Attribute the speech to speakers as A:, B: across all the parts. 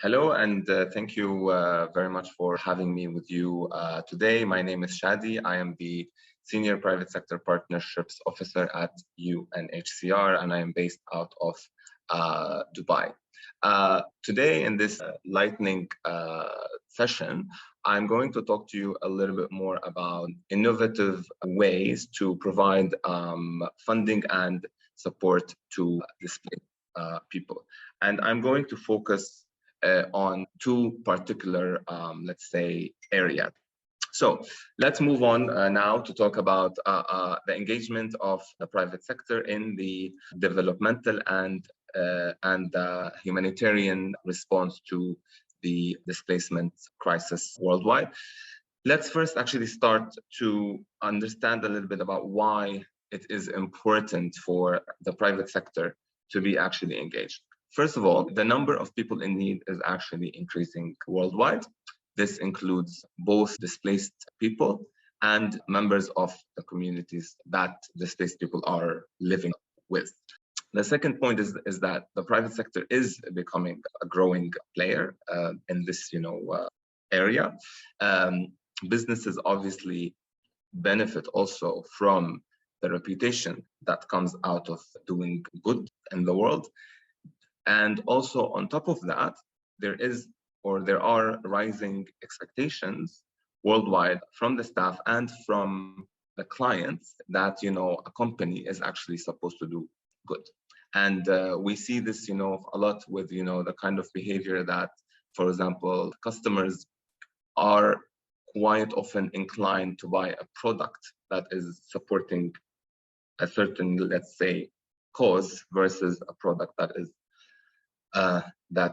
A: Hello, and thank you very much for having me with you today. My name is Shadi. I am the Senior Private Sector Partnerships Officer at UNHCR, and I am based out of Dubai. Today, in this lightning session, I'm going to talk to you a little bit more about innovative ways to provide funding and support to displaced people. And I'm going to focus on two particular, let's say, areas. So let's move on now to talk about the engagement of the private sector in the developmental and humanitarian response to the displacement crisis worldwide. Let's first actually start to understand a little bit about why it is important for the private sector to be actually engaged. First of all, the number of people in need is actually increasing worldwide. This includes both displaced people and members of the communities that displaced people are living with. The second point is that the private sector is becoming a growing player in this area. Businesses obviously benefit also from the reputation that comes out of doing good in the world. And also on top of that, there are rising expectations worldwide from the staff and from the clients that, a company is actually supposed to do good. And we see this, a lot with, the kind of behavior that, for example, customers are quite often inclined to buy a product that is supporting a certain, let's say, cause versus a product that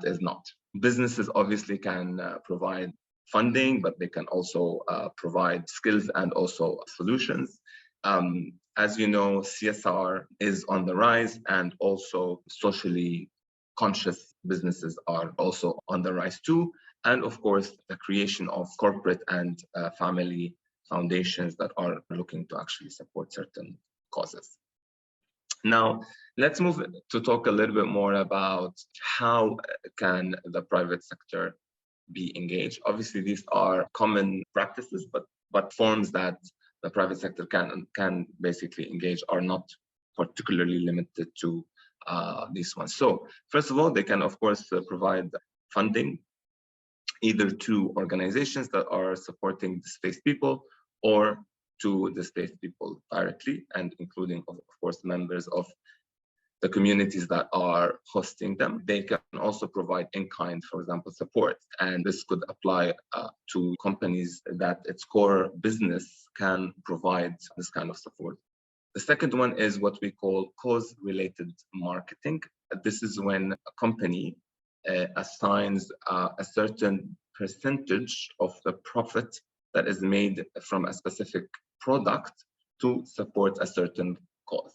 A: is not. Businesses obviously can provide funding, but they can also provide skills and also solutions. As you know, CSR is on the rise, and also socially conscious businesses are also on the rise too. And of course, the creation of corporate and family foundations that are looking to actually support certain causes. Now, let's move to talk a little bit more about how can the private sector be engaged. Obviously, these are common practices, but forms that the private sector can basically engage are not particularly limited to these ones. So, first of all, they can, of course, provide funding either to organizations that are supporting displaced people or to displaced people directly, and including, of course, members of the communities that are hosting them. They can also provide in-kind, for example, support. And this could apply to companies that its core business can provide this kind of support. The second one is what we call cause-related marketing. This is when a company assigns a certain percentage of the profit that is made from a specific product to support a certain cause.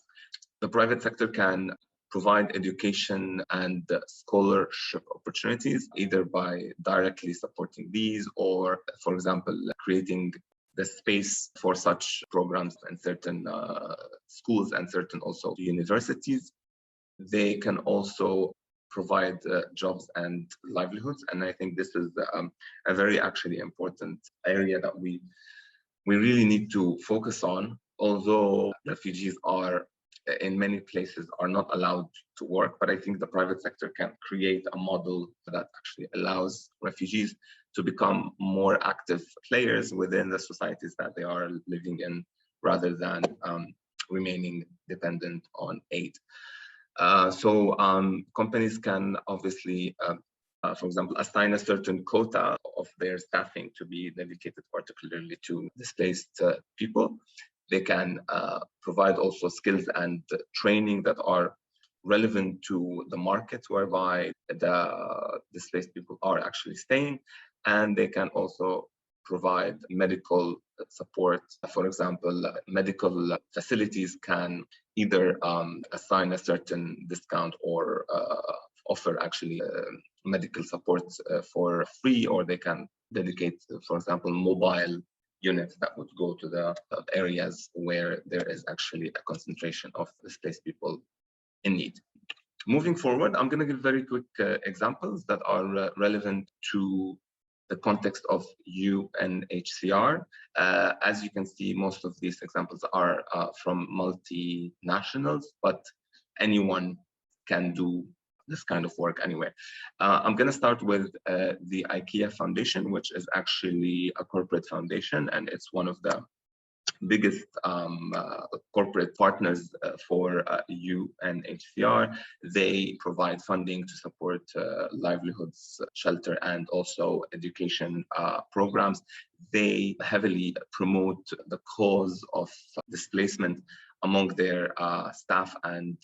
A: The private sector can provide education and scholarship opportunities, either by directly supporting these or, for example, creating the space for such programs in certain schools and certain also universities. They can also provide jobs and livelihoods. And I think this is a very actually important area that we really need to focus on, although refugees are in many places are not allowed to work. But I think the private sector can create a model that actually allows refugees to become more active players within the societies that they are living in, rather than remaining dependent on aid. So companies can obviously, for example, assign a certain quota of their staffing to be dedicated particularly to displaced people. They can provide also skills and training that are relevant to the market whereby the displaced people are actually staying. And they can also provide medical support. For example, medical facilities can either assign a certain discount or offer actually medical support for free, or they can dedicate, for example, mobile units that would go to the areas where there is actually a concentration of displaced people in need. Moving forward, I'm going to give very quick examples that are relevant to the context of UNHCR. As you can see, most of these examples are from multinationals, but anyone can do this kind of work anywhere. I'm going to start with the IKEA Foundation, which is actually a corporate foundation, and it's one of the biggest corporate partners for UNHCR. They provide funding to support livelihoods, shelter, and also education programs. They heavily promote the cause of displacement among their staff and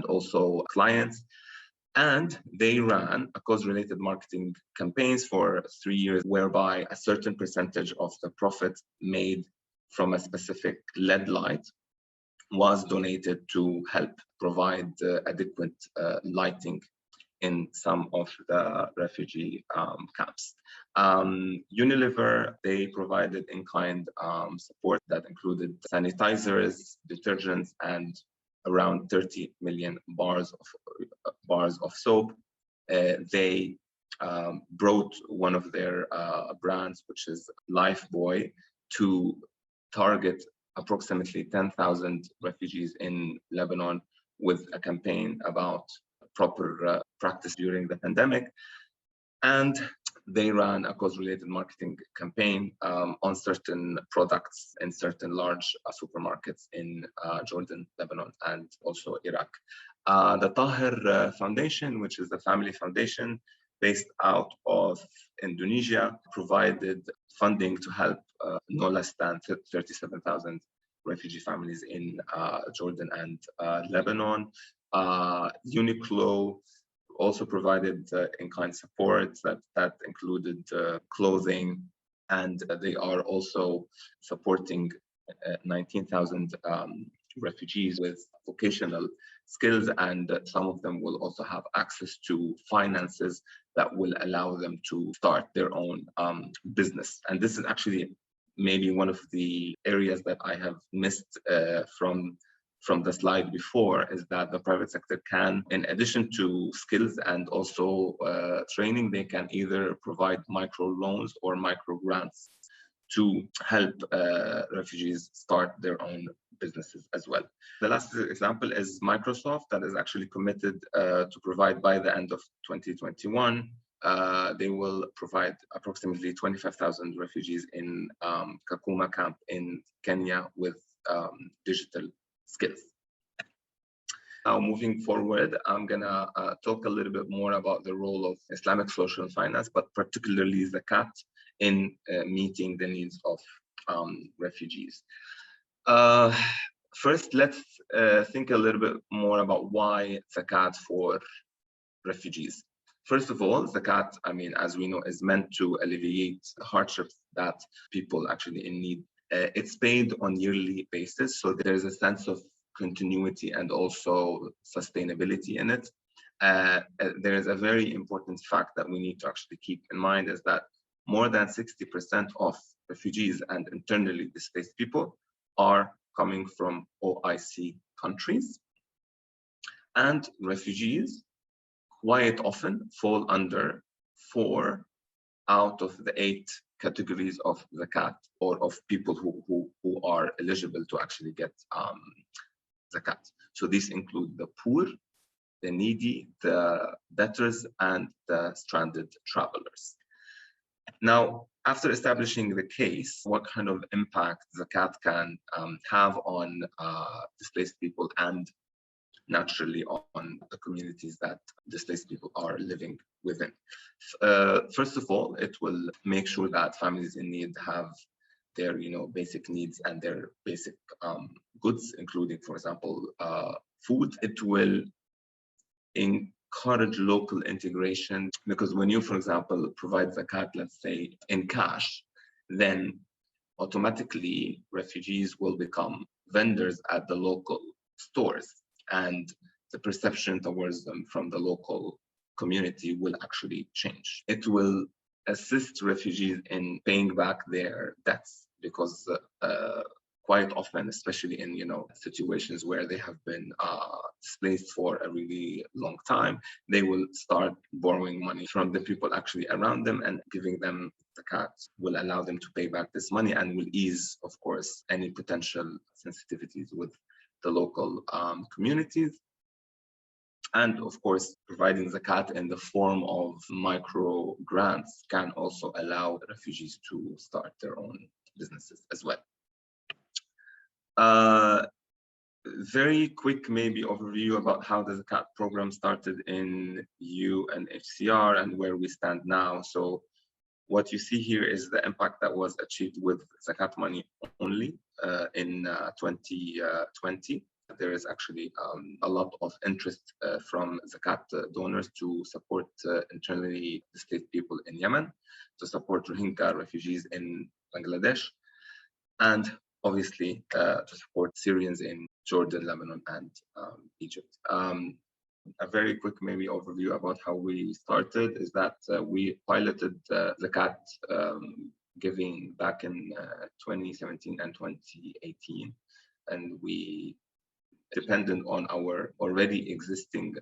A: also clients. And they ran a cause-related marketing campaigns for 3 years, whereby a certain percentage of the profit made from a specific LED light was donated to help provide adequate lighting in some of the refugee camps. Unilever, they provided in-kind support that included sanitizers, detergents, and around 30 million bars of soap. They brought one of their brands, which is Lifebuoy, to target approximately 10,000 refugees in Lebanon with a campaign about proper practice during the pandemic. And they ran a cause-related marketing campaign on certain products in certain large supermarkets in Jordan, Lebanon, and also Iraq. The Tahir Foundation, which is a family foundation based out of Indonesia, provided funding to help no less than 37,000 refugee families in Jordan and Lebanon. Uniqlo also provided in-kind support that included clothing, and they are also supporting 19,000 refugees with vocational skills, and some of them will also have access to finances that will allow them to start their own business. And this is actually maybe one of the areas that I have missed from the slide before, is that the private sector can, in addition to skills and also training, they can either provide micro loans or micro grants to help refugees start their own businesses as well. The last example is Microsoft, that is actually committed to provide by the end of 2021. They will provide approximately 25,000 refugees in Kakuma camp in Kenya with digital skills. Now, moving forward, I'm gonna talk a little bit more about the role of Islamic social finance, but particularly zakat in meeting the needs of refugees. First, let's think a little bit more about why zakat for refugees. First of all, zakat, I mean, as we know, is meant to alleviate hardships that people actually in need. It's paid on yearly basis, so there's a sense of continuity and also sustainability in it. There is a very important fact that we need to actually keep in mind, is that more than 60% of refugees and internally displaced people are coming from OIC countries. And refugees quite often fall under 4 out of the 8 categories of zakat, or of people who are eligible to actually get zakat. So these include the poor, the needy, the debtors, and the stranded travelers. Now, after establishing the case, what kind of impact zakat can have on displaced people and naturally on the communities that displaced people are living within. First of all, it will make sure that families in need have their basic needs and their basic goods, including, for example, food. It will encourage local integration, because when you, for example, provide zakat, let's say in cash, then automatically refugees will become vendors at the local stores, and the perception towards them from the local community will actually change. It will assist refugees in paying back their debts, because quite often, especially in situations where they have been displaced for a really long time, they will start borrowing money from the people actually around them, and giving them zakat will allow them to pay back this money and will ease, of course, any potential sensitivities with the local communities. And of course, providing zakat in the form of micro grants can also allow refugees to start their own businesses as well. Very quick maybe overview about how the zakat program started in UNHCR and where we stand now. So what you see here is the impact that was achieved with zakat money only in 2020. There is actually a lot of interest from zakat donors to support internally displaced people in Yemen, to support Rohingya refugees in Bangladesh, and obviously to support Syrians in Jordan, Lebanon, and Egypt. A very quick maybe overview about how we started is that we piloted zakat giving back in 2017 and 2018, and we dependent on our already existing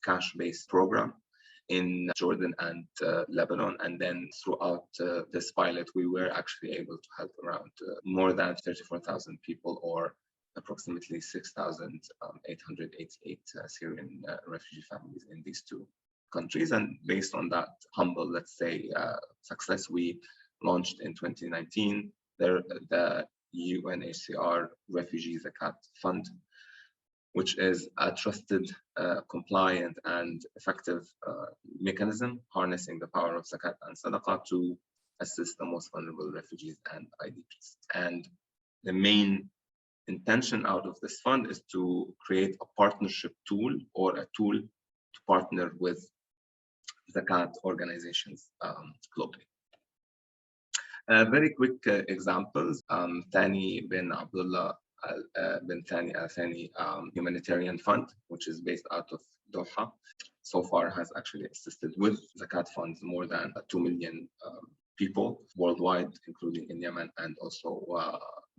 A: cash-based program in Jordan and Lebanon. And then throughout this pilot, we were actually able to help around more than 34,000 people, or approximately 6,888 Syrian refugee families in these two countries. And based on that humble, let's say, success, we launched in 2019 the UNHCR Refugee Zakat Fund, which is a trusted, compliant, and effective mechanism harnessing the power of zakat and sadaqah to assist the most vulnerable refugees and IDPs. And the main intention out of this fund is to create a partnership tool, or a tool to partner with zakat organizations globally. Very quick examples. Thani bin Abdullah bin Thani Al Thani Humanitarian Fund, which is based out of Doha, so far has actually assisted with zakat funds more than 2 million people worldwide, including in Yemen and also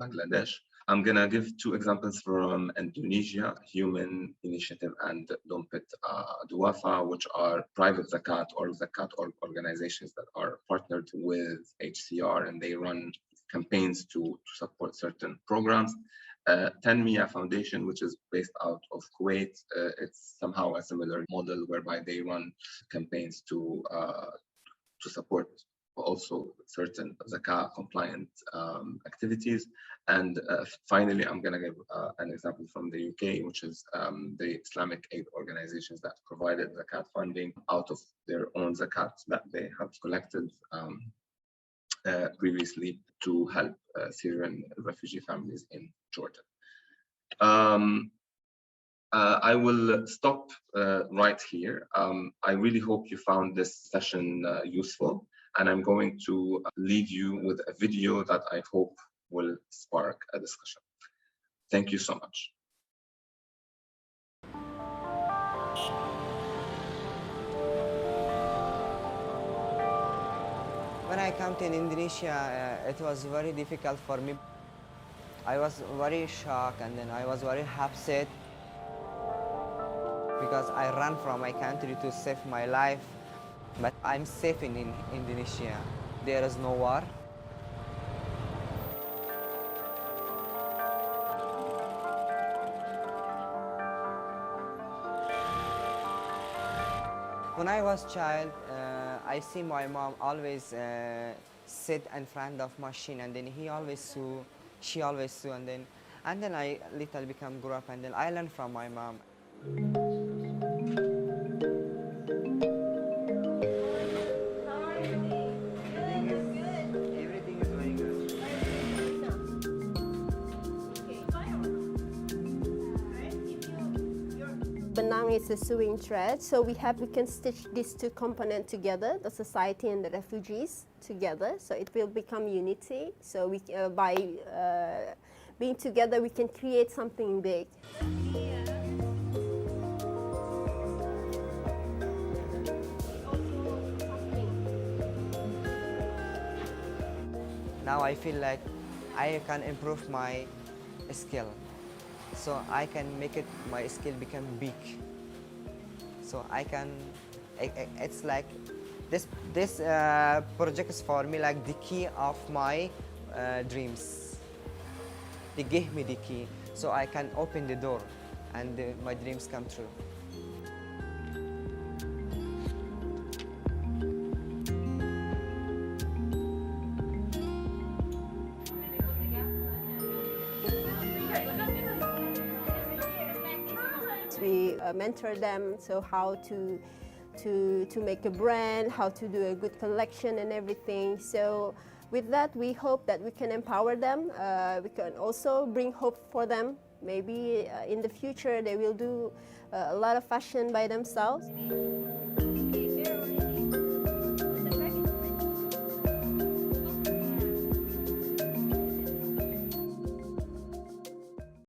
A: Bangladesh. I'm gonna give two examples from Indonesia, Human Initiative and Dompet Duafa, which are private zakat or zakat organizations that are partnered with HCR, and they run campaigns to support certain programs. Tanmiya Foundation, which is based out of Kuwait, it's somehow a similar model whereby they run campaigns to support also certain zakah compliant activities. And finally, I'm going to give an example from the UK, which is the Islamic aid organizations that provided zakat funding out of their own zakat that they have collected previously to help Syrian refugee families in Jordan. I will stop right here. I really hope you found this session useful, and I'm going to leave you with a video that I hope will spark a discussion. Thank you so much.
B: When I came to Indonesia, it was very difficult for me. I was very shocked, and then I was very upset because I ran from my country to save my life. But I'm safe in Indonesia. There is no war. When I was a child, I see my mom always sit in front of machine, and then she always sew, and then I little become grow up, and then I learn from my mom. Everything is going good.
C: Benang is a sewing thread, so we can stitch these two components together, the society and the refugees together, so it will become unity. So by being together, we can create something big.
B: Now I feel like I can improve my skill. So I can make it, my skill become big. So I can, it's like this project is for me like the key of my dreams. They gave me the key, so I can open the door, and my dreams come true.
C: We mentor them, so how to make a brand, how to do a good collection and everything. So with that, we hope that we can empower them. We can also bring hope for them. Maybe in the future they will do a lot of fashion by themselves.